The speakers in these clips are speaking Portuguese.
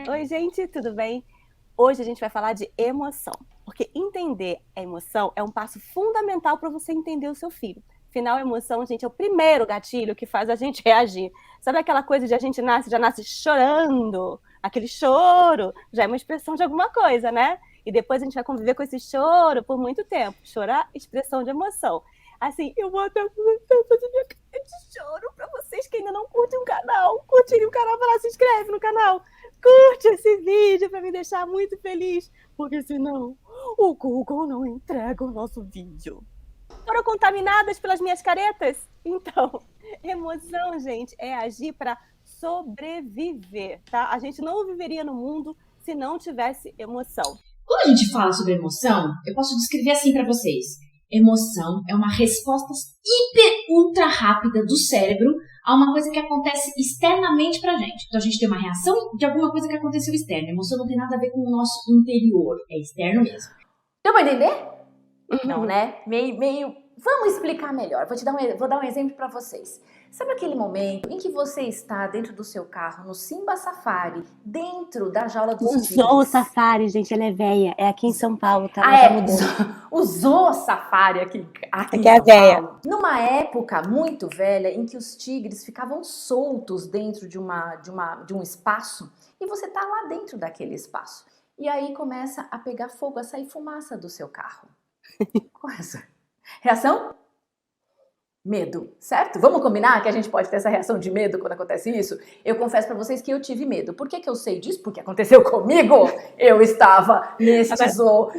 Oi, gente, tudo bem? Hoje a gente vai falar de emoção, porque entender a emoção é um passo fundamental para você entender o seu filho. Afinal, a emoção, gente, é o primeiro gatilho que faz a gente reagir. Sabe aquela coisa de a gente já nasce chorando? Aquele choro já é uma expressão de alguma coisa, né? E depois a gente vai conviver com esse choro por muito tempo. Chorar, expressão de emoção. Assim, eu vou até fazer minha cara de choro para vocês que ainda não curtem o canal. Curtirem o canal, vai lá, se inscreve no canal. Curte esse vídeo para me deixar muito feliz, porque senão o Google não entrega o nosso vídeo. Foram contaminadas pelas minhas caretas? Então, emoção, gente, é agir para sobreviver, tá? A gente não viveria no mundo se não tivesse emoção. Quando a gente fala sobre emoção, eu posso descrever assim para vocês. Emoção é uma resposta hiper ultra rápida do cérebro a uma coisa que acontece externamente pra gente. Então a gente tem uma reação de alguma coisa que aconteceu externa. A emoção não tem nada a ver com o nosso interior, é externo mesmo. Deu pra entender? Não, né? Meio... Vamos explicar melhor. Vou dar um exemplo para vocês. Sabe aquele momento em que você está dentro do seu carro, no Simba Safari, dentro da jaula dos tigres? Usou o Safari, gente, ela é velha. É aqui em São Paulo, tá? Ah, usou Safari aqui em é São véia. Paulo. Numa época muito velha em que os tigres ficavam soltos dentro de um espaço e você tá lá dentro daquele espaço. E aí começa a pegar fogo, a sair fumaça do seu carro. Qual é essa reação? Medo, certo? Vamos combinar que a gente pode ter essa reação de medo quando acontece isso? Eu confesso pra vocês que eu tive medo. Por que eu sei disso? Porque aconteceu comigo. Eu estava neste zoo.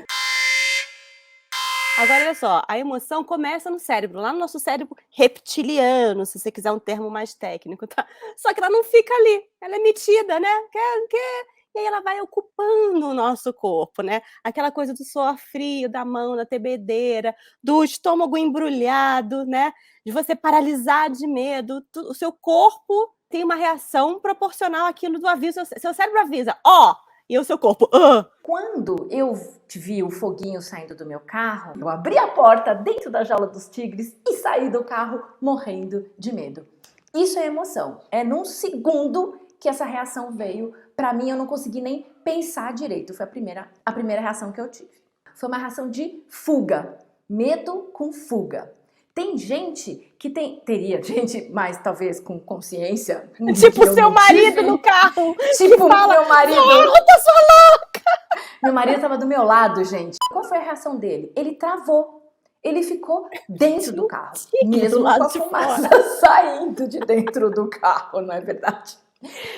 Agora, olha só, a emoção começa no cérebro, lá no nosso cérebro reptiliano, se você quiser um termo mais técnico, tá? Só que ela não fica ali, ela é emitida, né? E aí ela vai ocupando o nosso corpo, né? Aquela coisa do suor frio, da mão, da tremedeira, do estômago embrulhado, né? De você paralisar de medo. O seu corpo tem uma reação proporcional àquilo do aviso. Seu cérebro avisa, ó! E o seu corpo, Quando eu vi o foguinho saindo do meu carro, eu abri a porta dentro da jaula dos tigres e saí do carro morrendo de medo. Isso é emoção. É num segundo que essa reação veio. Pra mim, eu não consegui nem pensar direito. Foi a primeira reação que eu tive. Foi uma reação de fuga. Medo com fuga. Tem gente que teria gente mais talvez com consciência. Tipo seu marido no carro. Tipo fala, meu marido. Volta, sua louca! Meu marido estava do meu lado, gente. Qual foi a reação dele? Ele travou. Ele ficou dentro do carro. Mesmo com a fumaça saindo de dentro do carro, não é verdade?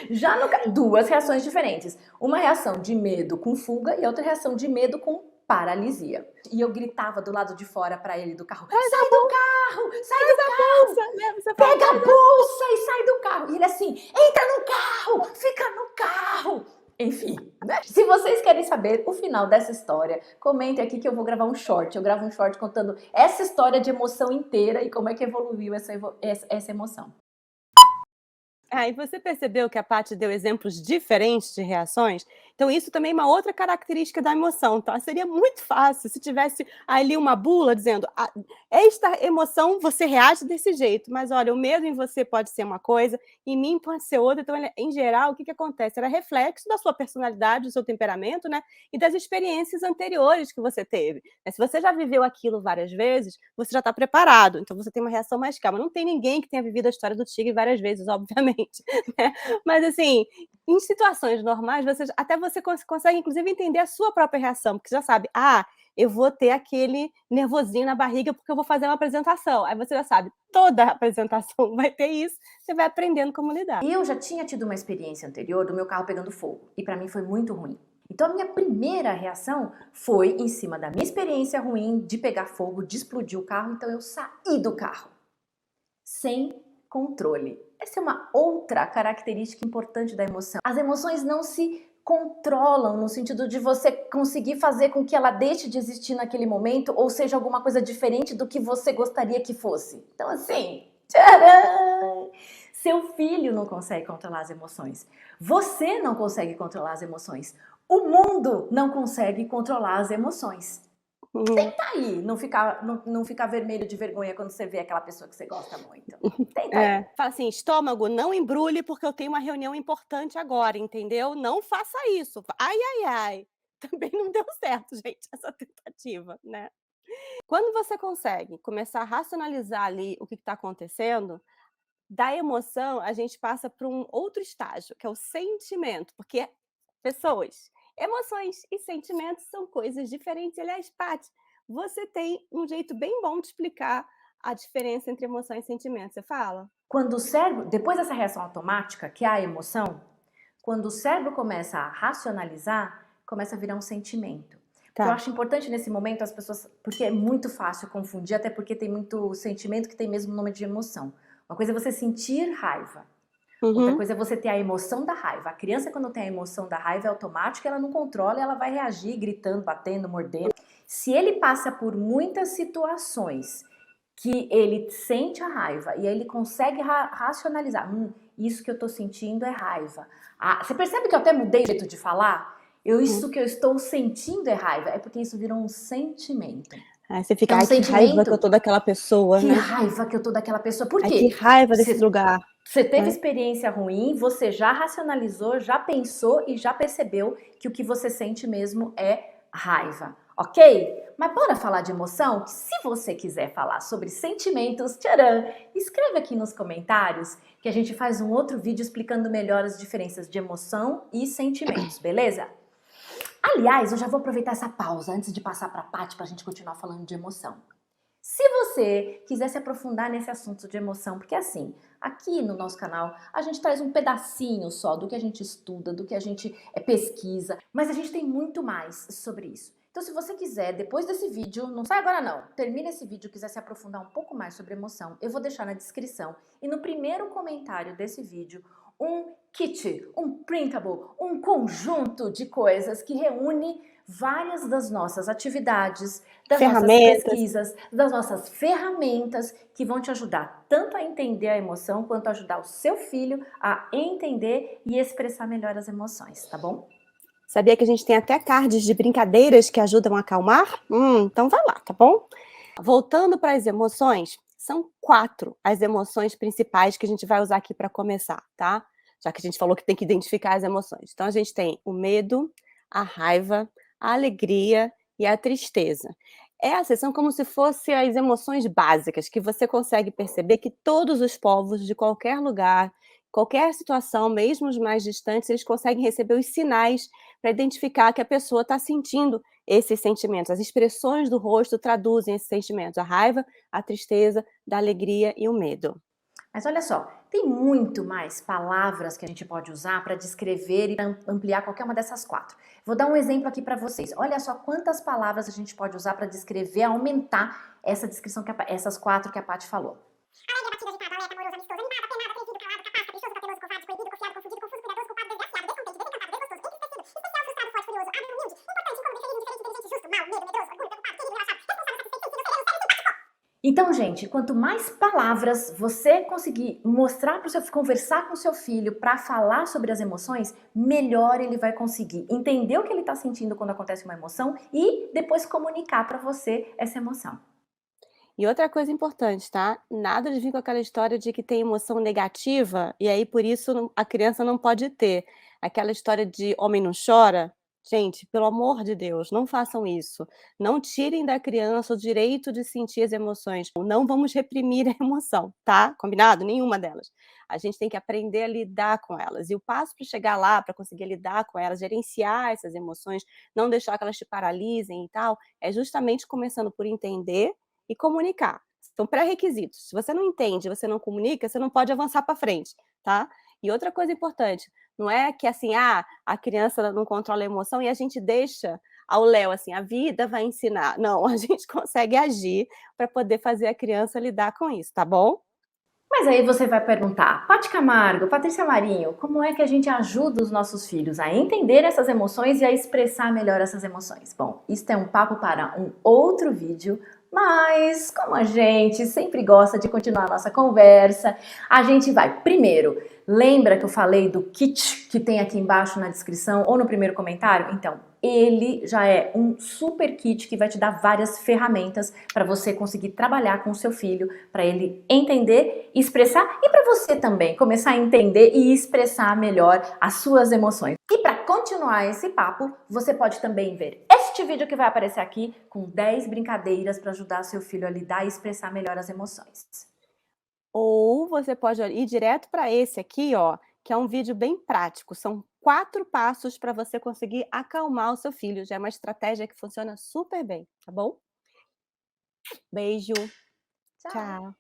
Já duas reações diferentes. Uma reação de medo com fuga e outra reação de medo com paralisia. E eu gritava do lado de fora para ele do carro: sai do carro! Sai do carro! Pega a bolsa e sai do carro! E ele assim: entra no carro! Fica no carro! Enfim, né? Se vocês querem saber o final dessa história, comentem aqui que eu vou gravar um short. Eu gravo um short contando essa história de emoção inteira e como é que evoluiu essa emoção. E você percebeu que a Paty deu exemplos diferentes de reações? Então isso também é uma outra característica da emoção, tá? Seria muito fácil se tivesse ali uma bula dizendo esta emoção você reage desse jeito, mas olha, o medo em você pode ser uma coisa, em mim pode ser outra. Então, em geral, o que acontece? Era reflexo da sua personalidade, do seu temperamento, né? E das experiências anteriores que você teve. Se você já viveu aquilo várias vezes, você já está preparado, então você tem uma reação mais calma. Não tem ninguém que tenha vivido a história do tigre várias vezes, obviamente. Né? Mas assim, em situações normais, você consegue inclusive entender a sua própria reação, porque você já sabe, eu vou ter aquele nervosinho na barriga porque eu vou fazer uma apresentação. Aí você já sabe, toda apresentação vai ter isso, você vai aprendendo como lidar. E eu já tinha tido uma experiência anterior do meu carro pegando fogo, e pra mim foi muito ruim. Então a minha primeira reação foi em cima da minha experiência ruim de pegar fogo, de explodir o carro, então eu saí do carro sem controle. Essa é uma outra característica importante da emoção. As emoções não se controlam no sentido de você conseguir fazer com que ela deixe de existir naquele momento ou seja alguma coisa diferente do que você gostaria que fosse. Então assim, tcharam! Seu filho não consegue controlar as emoções. Você não consegue controlar as emoções. O mundo não consegue controlar as emoções. Tenta aí, não ficar vermelho de vergonha quando você vê aquela pessoa que você gosta muito. Tenta aí. Fala assim, estômago, não embrulhe porque eu tenho uma reunião importante agora, entendeu? Não faça isso. Ai, ai, ai. Também não deu certo, gente, essa tentativa, né? Quando você consegue começar a racionalizar ali o que está acontecendo, da emoção a gente passa para um outro estágio, que é o sentimento, porque pessoas, emoções e sentimentos são coisas diferentes. Aliás, Paty, você tem um jeito bem bom de explicar a diferença entre emoção e sentimento. Você fala? Quando o cérebro, depois dessa reação automática, que é a emoção, quando o cérebro começa a racionalizar, começa a virar um sentimento. Tá. Eu acho importante nesse momento as pessoas, porque é muito fácil confundir, até porque tem muito sentimento que tem mesmo nome de emoção. Uma coisa é você sentir raiva. Outra coisa é você ter a emoção da raiva. A criança, quando tem a emoção da raiva, é automática, ela não controla, ela vai reagir gritando, batendo, mordendo. Se ele passa por muitas situações que ele sente a raiva e aí ele consegue racionalizar, isso que eu tô sentindo é raiva. Você percebe que eu até mudei o jeito de falar? Isso que eu estou sentindo é raiva, é porque isso virou um sentimento. Aí você fica, que raiva que eu tô daquela pessoa, que né? Que raiva que eu tô daquela pessoa. Por quê? Que raiva desse lugar. Você teve experiência ruim, você já racionalizou, já pensou e já percebeu que o que você sente mesmo é raiva, ok? Mas bora falar de emoção? Se você quiser falar sobre sentimentos, tcharam, escreve aqui nos comentários que a gente faz um outro vídeo explicando melhor as diferenças de emoção e sentimentos, beleza? Aliás, eu já vou aproveitar essa pausa antes de passar para a Paty para a gente continuar falando de emoção. Se você quiser se aprofundar nesse assunto de emoção, porque assim, aqui no nosso canal a gente traz um pedacinho só do que a gente estuda, do que a gente pesquisa, mas a gente tem muito mais sobre isso. Então se você quiser, depois desse vídeo, não sai agora não, termina esse vídeo e quiser se aprofundar um pouco mais sobre emoção, eu vou deixar na descrição e no primeiro comentário desse vídeo um kit, um printable, um conjunto de coisas que reúne várias das nossas atividades, das nossas pesquisas, das nossas ferramentas que vão te ajudar tanto a entender a emoção quanto a ajudar o seu filho a entender e expressar melhor as emoções, tá bom? Sabia que a gente tem até cards de brincadeiras que ajudam a acalmar? Então vai lá, tá bom? Voltando para as emoções, são 4 as emoções principais que a gente vai usar aqui para começar, tá? Já que a gente falou que tem que identificar as emoções. Então a gente tem o medo, a raiva, a alegria e a tristeza. Essas são como se fossem as emoções básicas, que você consegue perceber que todos os povos de qualquer lugar, qualquer situação, mesmo os mais distantes, eles conseguem receber os sinais para identificar que a pessoa está sentindo esses sentimentos. As expressões do rosto traduzem esses sentimentos, a raiva, a tristeza, da alegria e o medo. Mas olha só, tem muito mais palavras que a gente pode usar para descrever e ampliar qualquer uma dessas 4. Vou dar um exemplo aqui para vocês. Olha só quantas palavras a gente pode usar para descrever, aumentar essa descrição, essas 4 que a Paty falou. Alegre, batido, agitado, alerta, amoroso, amistoso, animado, apenado, crescido, calado, capaz, caprichoso, cauteloso, covarde, proibido, confiado, confundido, confuso, cuidadoso, culpado, desgraciado, descontente, desencantado, desgostoso, esquecido, especial, frustrado, forte, furioso, hábil, humilde, importante, incômodo, infeliz, indiferente, inteligente, justo, mal, medo, medroso, orgulho, preocupado, querido, relaxado, responsável, satisfeito, sensível, sereno, sério, simpático. Então, gente, quanto mais palavras você conseguir mostrar para o seu filho, conversar com o seu filho para falar sobre as emoções, melhor ele vai conseguir entender o que ele está sentindo quando acontece uma emoção e depois comunicar para você essa emoção. E outra coisa importante, tá? Nada de vir com aquela história de que tem emoção negativa e aí por isso a criança não pode ter. Aquela história de homem não chora. Gente, pelo amor de Deus, não façam isso. Não tirem da criança o direito de sentir as emoções. Não vamos reprimir a emoção, tá? Combinado? Nenhuma delas. A gente tem que aprender a lidar com elas. E o passo para chegar lá, para conseguir lidar com elas, gerenciar essas emoções, não deixar que elas te paralisem e tal, é justamente começando por entender e comunicar. São pré-requisitos. Se você não entende, você não comunica, você não pode avançar para frente, tá? E outra coisa importante, não é que assim, a criança não controla a emoção e a gente deixa ao léu, assim, a vida vai ensinar. Não, a gente consegue agir para poder fazer a criança lidar com isso, tá bom? Mas aí você vai perguntar, Paty Camargo, Patrícia Marinho, como é que a gente ajuda os nossos filhos a entender essas emoções e a expressar melhor essas emoções? Bom, isso é um papo para um outro vídeo, mas como a gente sempre gosta de continuar a nossa conversa, a gente vai primeiro Lembra que eu falei do kit que tem aqui embaixo na descrição ou no primeiro comentário? Então, ele já é um super kit que vai te dar várias ferramentas para você conseguir trabalhar com o seu filho, para ele entender, expressar e para você também começar a entender e expressar melhor as suas emoções. E para continuar esse papo, você pode também ver este vídeo que vai aparecer aqui com 10 brincadeiras para ajudar seu filho a lidar e expressar melhor as emoções. Ou você pode ir direto para esse aqui, ó, que é um vídeo bem prático. São 4 passos para você conseguir acalmar o seu filho. Já é uma estratégia que funciona super bem, tá bom? Beijo. Tchau! Tchau.